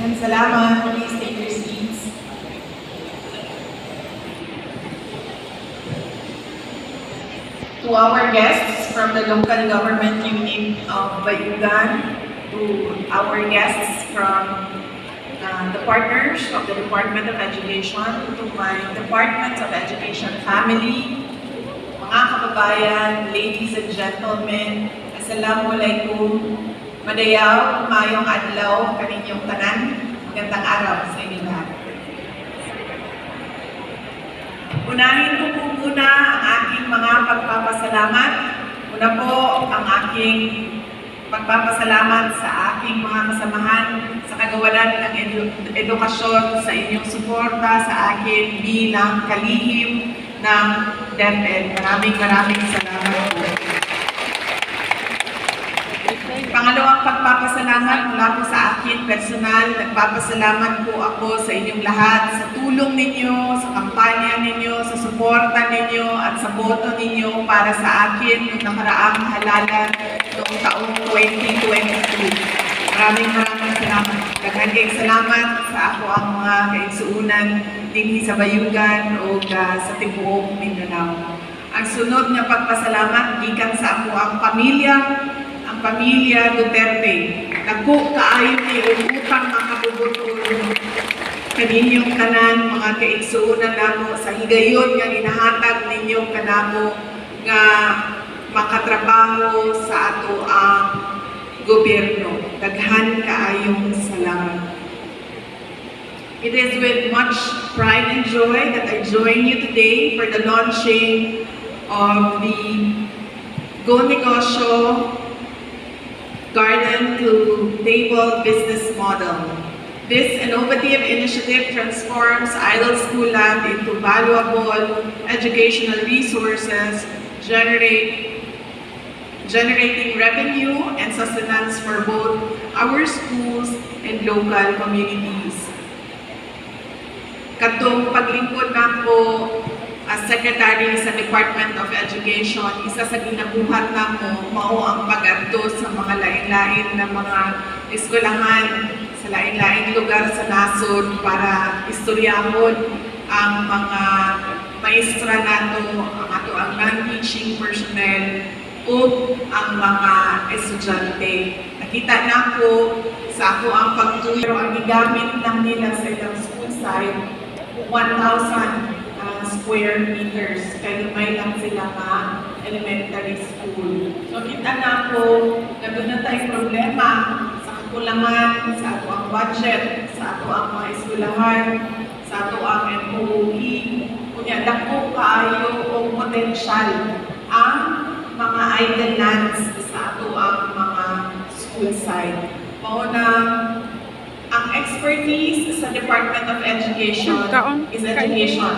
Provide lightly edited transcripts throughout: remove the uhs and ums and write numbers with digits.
And salamat. Please take your seats. To our guests from the local government unit of Bayugan, to our guests from the partners of the Department of Education, to my Department of Education family, mga kababayan, ladies and gentlemen, Assalamualaikum, madayaw, mayong adlaw, kaninyong tanan, magandang araw sa inyo lahat. Unahin ko po muna ang aking mga pagpapasalamat. Una po ang aking pagpapasalamat sa aking mga kasamahan sa kagawalan ng edukasyon, sa inyong suporta sa akin bilang kalihim ng DepEd. Maraming salamat po. Pangalawang pagpapasalamat mula po sa akin personal, nagpapasalamat po ako sa inyong lahat, sa tulong ninyo, sa kampanya ninyo, sa suporta ninyo at sa boto ninyo para sa akin noong nakaraang halalan noong taong 2022. Maraming salamat. Daghang salamat sa ako ang mga kaigsuunan din sa Bayugan o sa tibuok Mindanao. Ang sunod na pagpasalamat gikan sa ako ang pamilya Duterte. Nagko kaayo ni utang makabubutol kaninyong kanan mga kaigsuunan namo sa higayon nga ginahatag ninyong kanamo nga makatrabaho sa ato ang gobyerno. Daghan kaayong salamat. It is with much pride and joy that I join you today for the launching of the Go Negosyo Garden to Table business model. This innovative initiative transforms idle school land into valuable educational resources, generating revenue and sustenance for both our schools and local communities. Katong paglingkod nako as Secretary sa Department of Education, isa sa ginabuhat namo mao ang pag-adto sa mga lain-lain na mga eskwelahan sa lain-laing lugar sa nasod para istoryahon ang mga maestra nato, ang ato ang non-teaching personnel o ang mga estudyante. Nakita nako sa ako ang pagtuyo ang gigamit lang nila sa ilang school site 1,000 square meters. Kaya may lang sila nga elementary school. So kita na po na doon na tayong problema sa kakulangan, sa ato ang budget, sa ato ang mga eskwelahan, sa ato ang MOE. Kunya dako kaayo o potensyal ang mga idle lands sa ato ang mga school site. Mauna ang expertise sa Department of Education is education.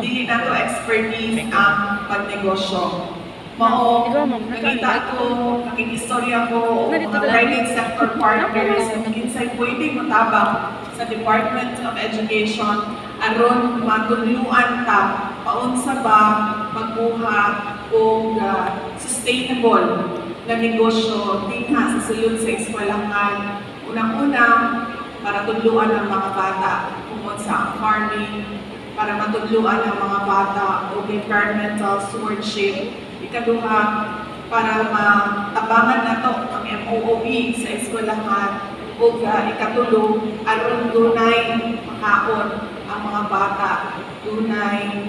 Dili na to expertise ang pagnegosyo. Mao, nakita ko, nakikistorya ko, mga private sector partners, kung kinsay pwede matabang sa Department of Education aron matulungan ta paunsa ba magbuha o sustainable na negosyo dinha sa sulod sa eskwelahan. Unang-una, para tudluan ang mga bata tungkol sa farming, para matudluan ang mga bata o environmental stewardship. Ikaduha, para matabangan na to ang MOOE sa eskwelahan o ikatulo, aron dunay makaon ang mga bata, dunay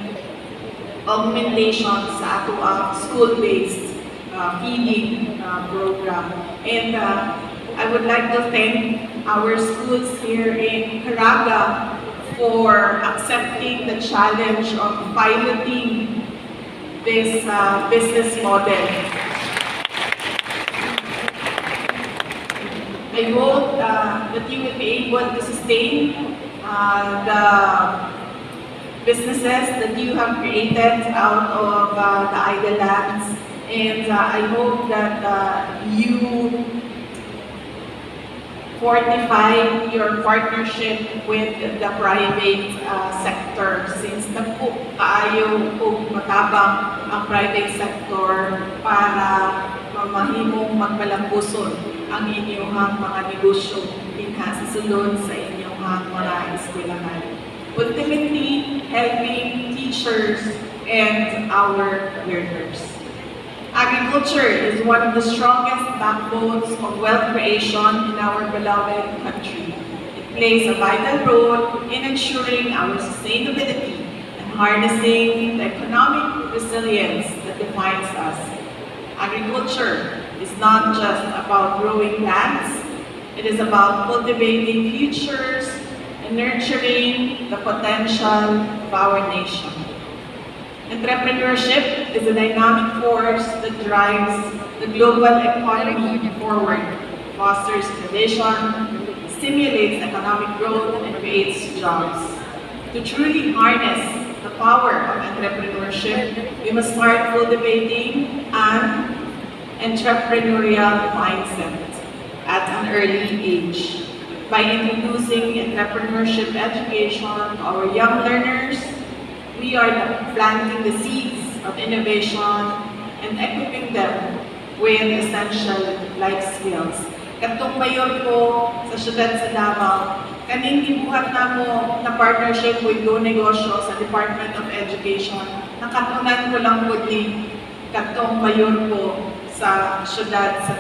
augmentation sa ato ang school-based feeding program. And I would like to thank our schools here in Caraga for accepting the challenge of piloting this business model. I hope that you will be able to sustain the businesses that you have created out of the idle lands, and I hope that you fortify your partnership with the private sector, since dako kaayo kung matabang ang private sector para mamahimong magpalambuson ang inyong mga negosyo diha sa sulod sa inyong mga eskwelahan. Ultimately, helping teachers and our learners. Agriculture is one of the strongest backbones of wealth creation in our beloved country. It plays a vital role in ensuring our sustainability and harnessing the economic resilience that defines us. Agriculture is not just about growing plants, it is about cultivating futures and nurturing the potential of our nation. Entrepreneurship is a dynamic force that drives the global economy forward, fosters innovation, stimulates economic growth, and creates jobs. To truly harness the power of entrepreneurship, we must start cultivating an entrepreneurial mindset at an early age. By introducing entrepreneurship education to our young learners, we are planting the seeds of innovation and equipping them with essential life skills. Katong mayor ko sa siyudad sa Davao, kaning gibuhat namo na partnership with Go Negosyo sa Department of Education. Nakatunan ko lang po ni katong mayor ko sa siyudad sa